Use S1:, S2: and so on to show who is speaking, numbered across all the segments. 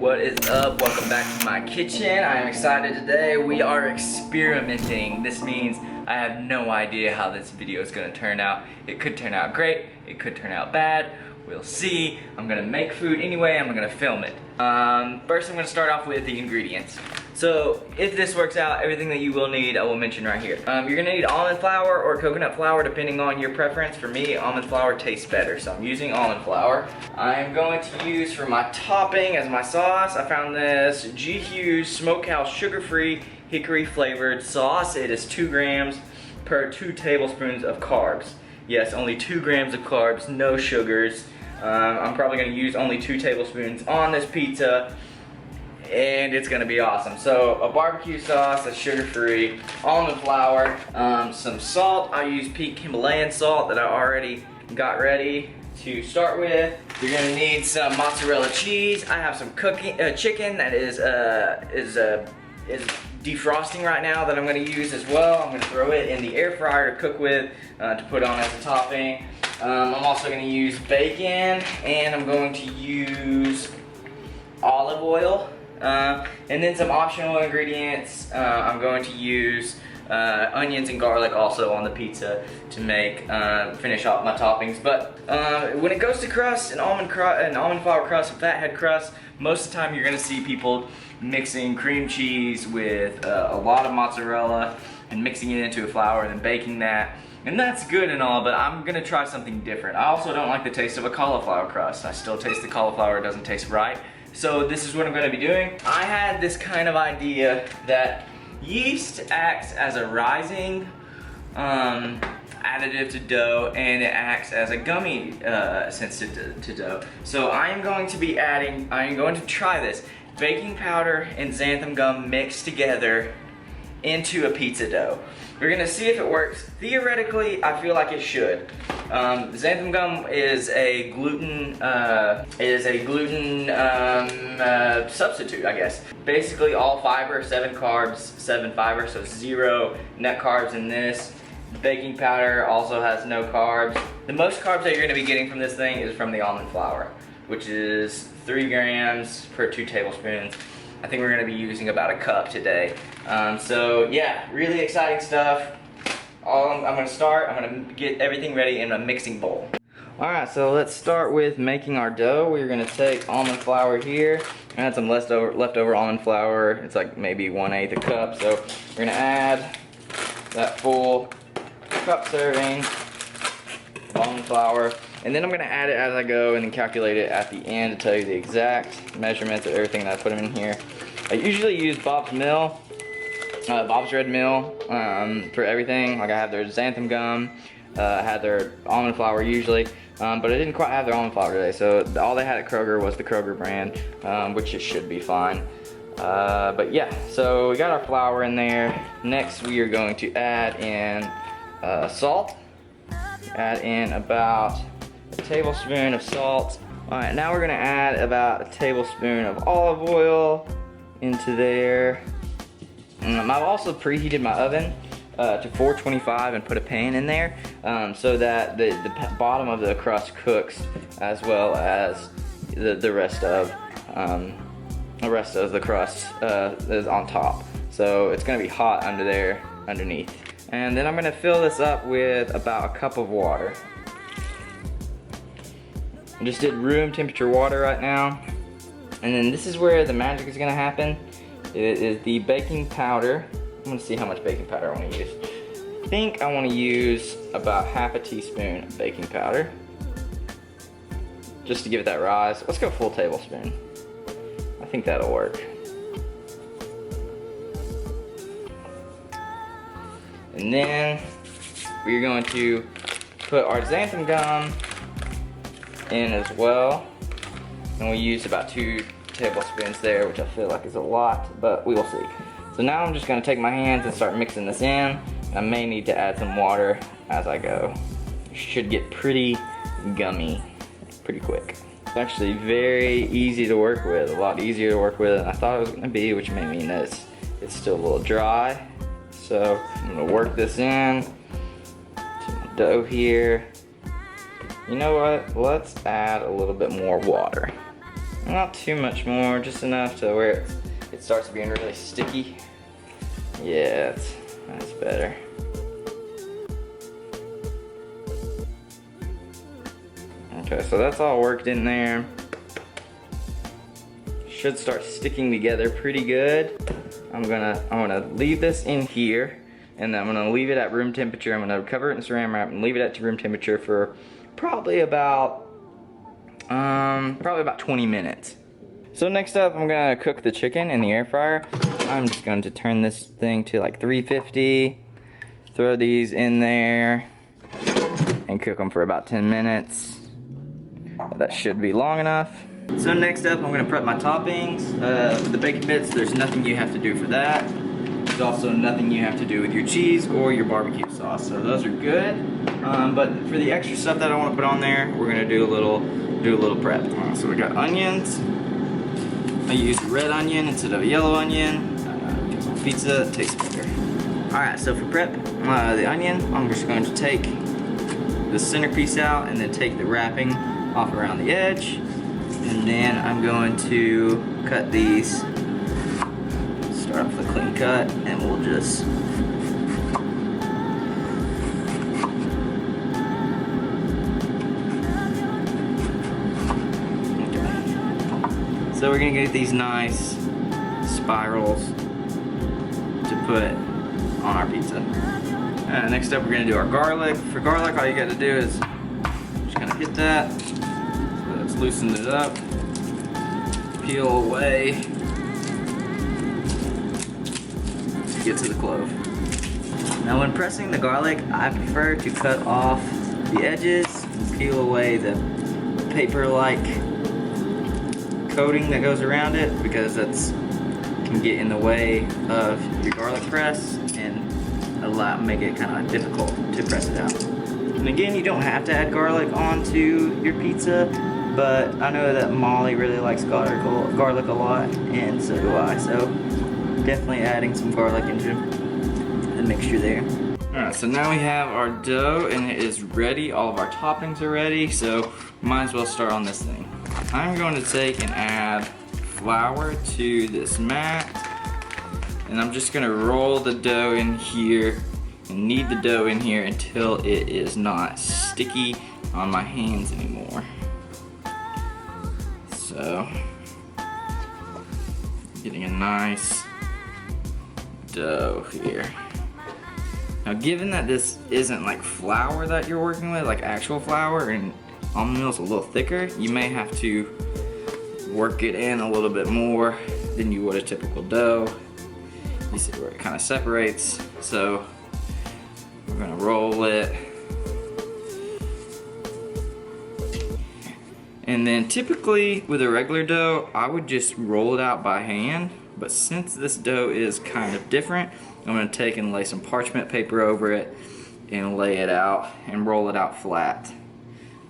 S1: What is up? Welcome back to my kitchen. I am excited today. We are experimenting. This means I have no idea how this video is going to turn out. It could turn out great. It could turn out bad. We'll see. I'm going to make food anyway. I'm going to film it. First I'm going to start off with the ingredients. So if this works out, everything that you will need I will mention right here. You're going to need almond flour or coconut flour depending on your preference. For me, almond flour tastes better, so I'm using almond flour. I'm going to use for my topping as my sauce, I found this G. Hughes Smokehouse sugar-free hickory flavored sauce. It is 2 grams per 2 tablespoons of carbs. Yes, only 2 grams of carbs, no sugars. I'm probably going to use only 2 tablespoons on this pizza, and it's going to be awesome. So a barbecue sauce that's sugar-free, almond flour, some salt. I use peak Himalayan salt that I already got ready to start with. You're going to need some mozzarella cheese. I have some chicken that is defrosting right now that I'm going to use as well. I'm going to throw it in the air fryer to cook with, to put on as a topping. I'm also going to use bacon, and I'm going to use olive oil, and then some optional ingredients. I'm going to use onions and garlic also on the pizza to make finish off my toppings. But when it goes to crust and almond flour crust and fathead crust, most of the time you're going to see people mixing cream cheese with a lot of mozzarella and mixing it into a flour and then baking that. And that's good and all, but I'm gonna try something different. I also don't like the taste of a cauliflower crust. I still taste the cauliflower, it doesn't taste right. So this is what I'm gonna be doing. I had this kind of idea that yeast acts as a rising additive to dough, and it acts as a gummy sensitive to dough. So I am going to try this. Baking powder and xanthan gum mixed together into a pizza dough. We're gonna see if it works. Theoretically, I feel like it should. Xanthan gum is a gluten substitute, I guess. Basically, all fiber, 7 carbs, 7 fiber, so 0 net carbs in this. Baking powder also has no carbs. The most carbs that you're gonna be getting from this thing is from the almond flour, which is 3 grams per 2 tablespoons. I think we're gonna be using about a cup today. So yeah, really exciting stuff. I'm gonna get everything ready in a mixing bowl. All right, so let's start with making our dough. We're gonna take almond flour here. I had some leftover almond flour. It's like maybe 1/8 a cup. So we're gonna add that full cup serving of almond flour. And then I'm gonna add it as I go and then calculate it at the end to tell you the exact measurements of everything that I put in here. I usually use Bob's Red Mill for everything. Like I have their xanthan gum, I had their almond flour usually, but I didn't quite have their almond flour today. So all they had at Kroger was the Kroger brand, which it should be fine. But yeah, so we got our flour in there. Next we are going to add in salt. Add in about a tablespoon of salt. Alright, now we're gonna add about a tablespoon of olive oil into there. I've also preheated my oven to 425 and put a pan in there so that the bottom of the crust cooks as well as the rest of the crust is on top. So it's gonna be hot under there underneath. And then I'm gonna fill this up with about a cup of water. I just did room temperature water right now. And then this is where the magic is gonna happen. It is the baking powder. I'm gonna see how much baking powder I wanna use. I think I wanna use about half a teaspoon of baking powder. Just to give it that rise. Let's go full tablespoon. I think that'll work. And then we're going to put our xanthan gum in as well. And we used about 2 tablespoons there, which I feel like is a lot, but we will see. So now I'm just gonna take my hands and start mixing this in. I may need to add some water as I go. It should get pretty gummy pretty quick. It's actually very easy to work with, a lot easier to work with than I thought it was gonna be, which may mean that it's still a little dry. So I'm gonna work this in to my dough here. You know what? Let's add a little bit more water. Not too much more, just enough to where it starts being really sticky. Yeah, that's better. Okay, so that's all worked in there. Should start sticking together pretty good. I'm gonna leave this in here, and then I'm gonna leave it at room temperature. I'm gonna cover it in saran wrap and leave it at room temperature for probably about 20 minutes. So next up, I'm gonna cook the chicken in the air fryer. I'm just going to turn this thing to like 350, throw these in there, and cook them for about 10 minutes. That should be long enough. So next up, I'm gonna prep my toppings. For the bacon bits, there's nothing you have to do for that. There's also nothing you have to do with your cheese or your barbecue sauce, so those are good. But for the extra stuff that I want to put on there, we're gonna do a little prep. So we got onions. I use red onion instead of a yellow onion. Because on pizza it tastes better. Alright, so for prep, the onion, I'm just going to take the centerpiece out and then take the wrapping off around the edge. And then I'm going to cut these. Start off with a clean cut, and we'll just So we're gonna get these nice spirals to put on our pizza. Next up, we're gonna do our garlic. For garlic, all you gotta do is just kind of hit that. So let's loosen it up. Peel away. Get to the clove. Now when pressing the garlic, I prefer to cut off the edges and peel away the paper-like coating that goes around it, because that's can get in the way of your garlic press and make it kind of difficult to press it out. And again, you don't have to add garlic onto your pizza, but I know that Molly really likes garlic a lot, and so do I, so definitely adding some garlic into the mixture there. Alright, so now we have our dough and it is ready. All of our toppings are ready, so might as well start on this thing. I'm going to take and add flour to this mat, and I'm just going to roll the dough in here and knead the dough in here until it is not sticky on my hands anymore. So, getting a nice dough here. Now, given that this isn't like flour that you're working with, like actual flour, and almond meal is a little thicker, you may have to work it in a little bit more than you would a typical dough. You see where it kind of separates. So we're gonna roll it. And then typically with a regular dough, I would just roll it out by hand. But since this dough is kind of different, I'm gonna take and lay some parchment paper over it and lay it out and roll it out flat.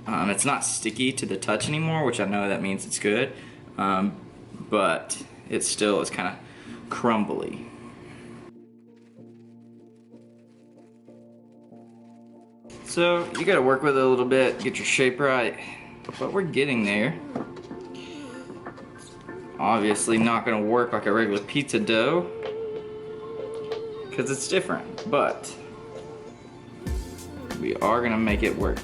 S1: It's not sticky to the touch anymore, which I know that means it's good, but it still is kind of crumbly. So you gotta work with it a little bit, get your shape right, but we're getting there. Obviously not gonna work like a regular pizza dough because it's different, but we are gonna make it work.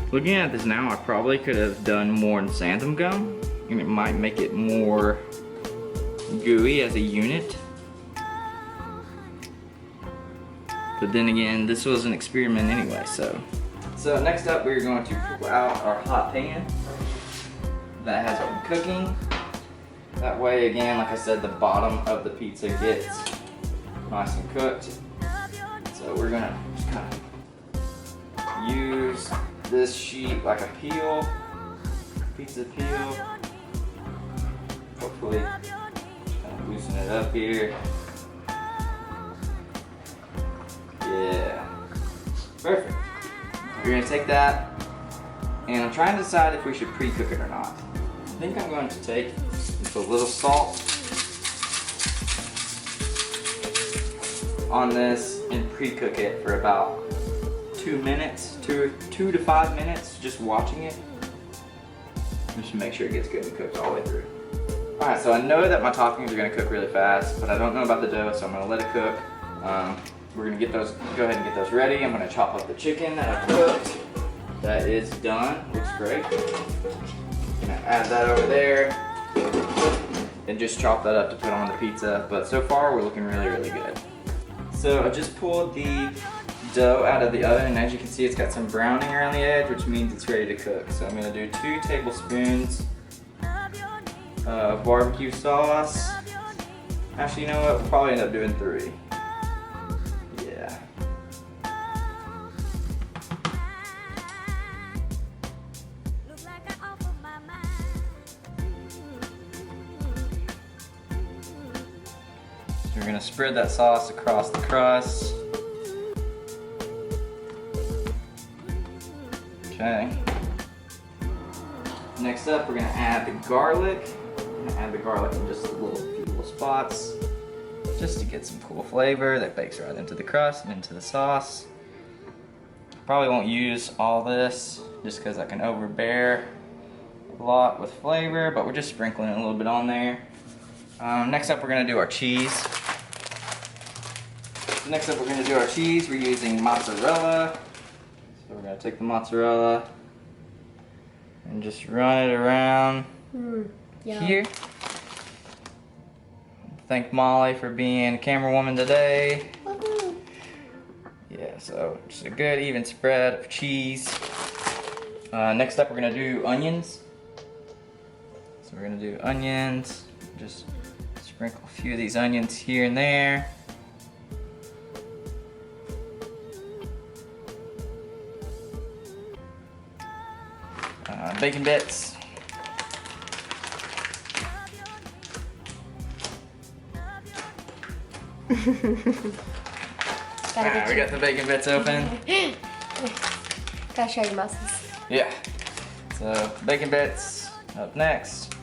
S1: Looking at this now, I probably could have done more xanthan gum, and it might make it more gooey as a unit. But then again, this was an experiment anyway, so. So next up, we're going to pull out our hot pan that has been cooking. That way, again, like I said, the bottom of the pizza gets nice and cooked. So we're gonna just kind of use this sheet like a peel, pizza peel. Hopefully, just kind of loosen it up here. Yeah, perfect. We're gonna take that, and I'm trying to decide if we should pre-cook it or not. I think I'm going to take just a little salt on this and pre-cook it for about 2 minutes, 2 to 5 minutes, just watching it. Just to make sure it gets good and cooked all the way through. Alright, so I know that my toppings are gonna cook really fast, but I don't know about the dough, so I'm gonna let it cook. We're gonna get those, go ahead and get those ready. I'm gonna chop up the chicken that I cooked. That is done, looks great. Gonna add that over there. And just chop that up to put on the pizza. But so far, we're looking really, really good. So I just pulled the dough out of the oven, and as you can see, it's got some browning around the edge, which means it's ready to cook. So I'm gonna do 2 tablespoons of barbecue sauce. Actually, you know what? We'll probably end up doing 3. Yeah. So we're gonna spread that sauce across the crust. Okay. Next up, we're gonna add the garlic. I'm gonna add the garlic in just few little spots, just to get some cool flavor that bakes right into the crust and into the sauce. Probably won't use all this, just because I can overbear a lot with flavor, but we're just sprinkling a little bit on there. Next up, we're gonna do our cheese. We're using mozzarella. So we're gonna take the mozzarella and just run it around here. Thank Molly for being a camera woman today. Yeah, so just a good even spread of cheese. Next up, we're gonna do onions. So we're gonna do onions. Just sprinkle a few of these onions here and there. Bacon bits. Alright, we got the bacon bits open.
S2: Gotta show your muscles.
S1: Yeah. So, bacon bits up next.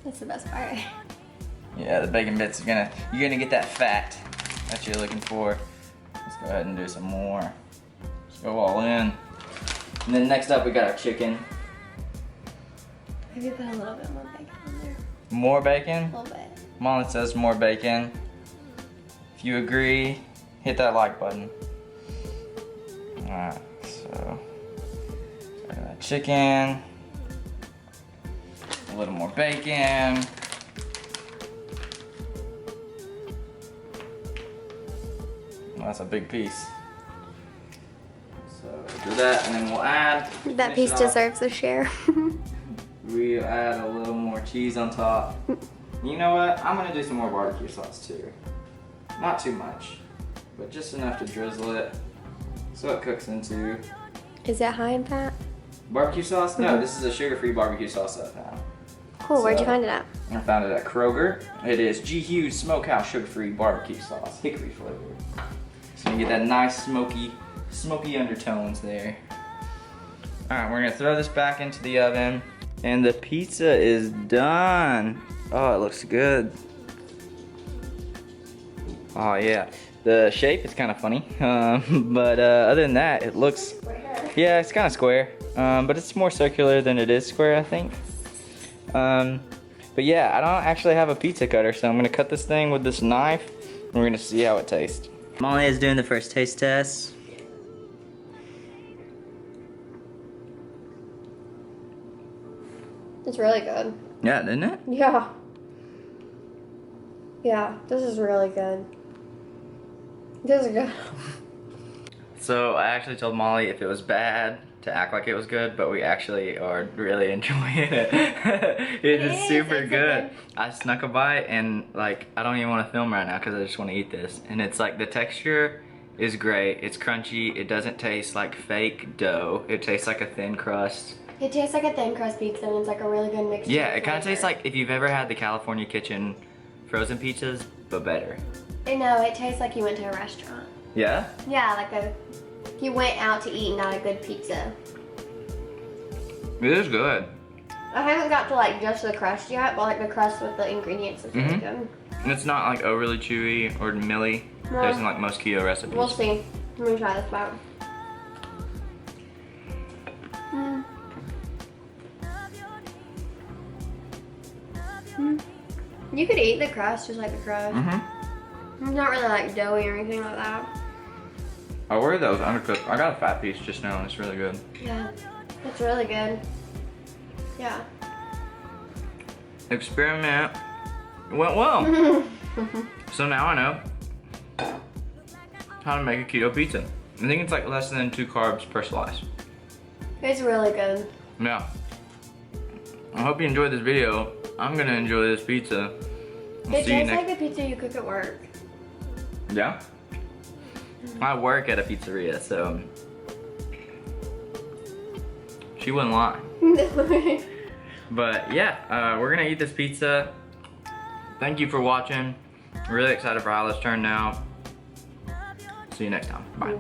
S2: That's the best part.
S1: Yeah, the bacon bits you're gonna get that fat that you're looking for. Let's go ahead and do some more. Just go all in. And then next up, we got our chicken.
S2: Maybe put a little bit more bacon on there.
S1: More bacon?
S2: A little bit.
S1: Molly says more bacon. If you agree, hit that like button. Alright, so that chicken. A little more bacon. Well, that's a big piece. So do that, and then we'll add.
S2: That piece deserves a share.
S1: We'll add a little more cheese on top. You know what? I'm gonna do some more barbecue sauce too. Not too much, but just enough to drizzle it so it cooks into.
S2: Is it high in fat?
S1: Barbecue sauce? No, this is a sugar-free barbecue sauce that I found.
S2: Cool, where'd you find it at?
S1: I found it at Kroger. It is G. Hughes Smokehouse sugar-free barbecue sauce, hickory flavor. So you get that nice smoky undertones there. All right, we're gonna throw this back into the oven. And the pizza is done. Oh, it looks good. Oh yeah, the shape is kind of funny, but other than that, it looks, yeah, it's kind of square, but it's more circular than it is square, I think. But yeah, I don't actually have a pizza cutter, so I'm gonna cut this thing with this knife, and we're gonna see how it tastes. Molly is doing the first taste test.
S2: It's really good.
S1: Yeah, didn't it?
S2: Yeah. Yeah, this is really good. This is good.
S1: So I actually told Molly if it was bad to act like it was good, but we actually are really enjoying it. It is super good. I snuck a bite and like I don't even want to film right now because I just want to eat this. And it's like the texture is great. It's crunchy. It doesn't taste like fake dough. It tastes like a thin crust.
S2: It tastes like a thin crust pizza and it's like a really good mixture.
S1: Yeah, it kind of tastes like if you've ever had the California Kitchen frozen pizzas, but better.
S2: No, it tastes like you went to a restaurant.
S1: Yeah?
S2: Yeah, like you went out to eat and got a good pizza.
S1: It is good.
S2: I haven't got to like just the crust yet, but like the crust with the ingredients is really good.
S1: And it's not like overly chewy or milly.
S2: No.
S1: There's in like most keto recipes.
S2: We'll see. Let me try this out. Mm. Mm. You could eat the crust just like the crust.
S1: Mm-hmm.
S2: It's not really like doughy or anything like that.
S1: I worry that was undercooked. I got a fat piece just now and it's really good.
S2: Yeah, it's really good. Yeah.
S1: Experiment went well. So now I know how to make a keto pizza. I think it's like less than 2 carbs per slice.
S2: It's really good.
S1: Yeah. I hope you enjoyed this video. I'm gonna enjoy this pizza.
S2: It tastes like the pizza you cook at work.
S1: Yeah? I work at a pizzeria, so she wouldn't lie. But yeah, we're gonna eat this pizza. Thank you for watching. Really excited for how this turned out. See you next time. Bye.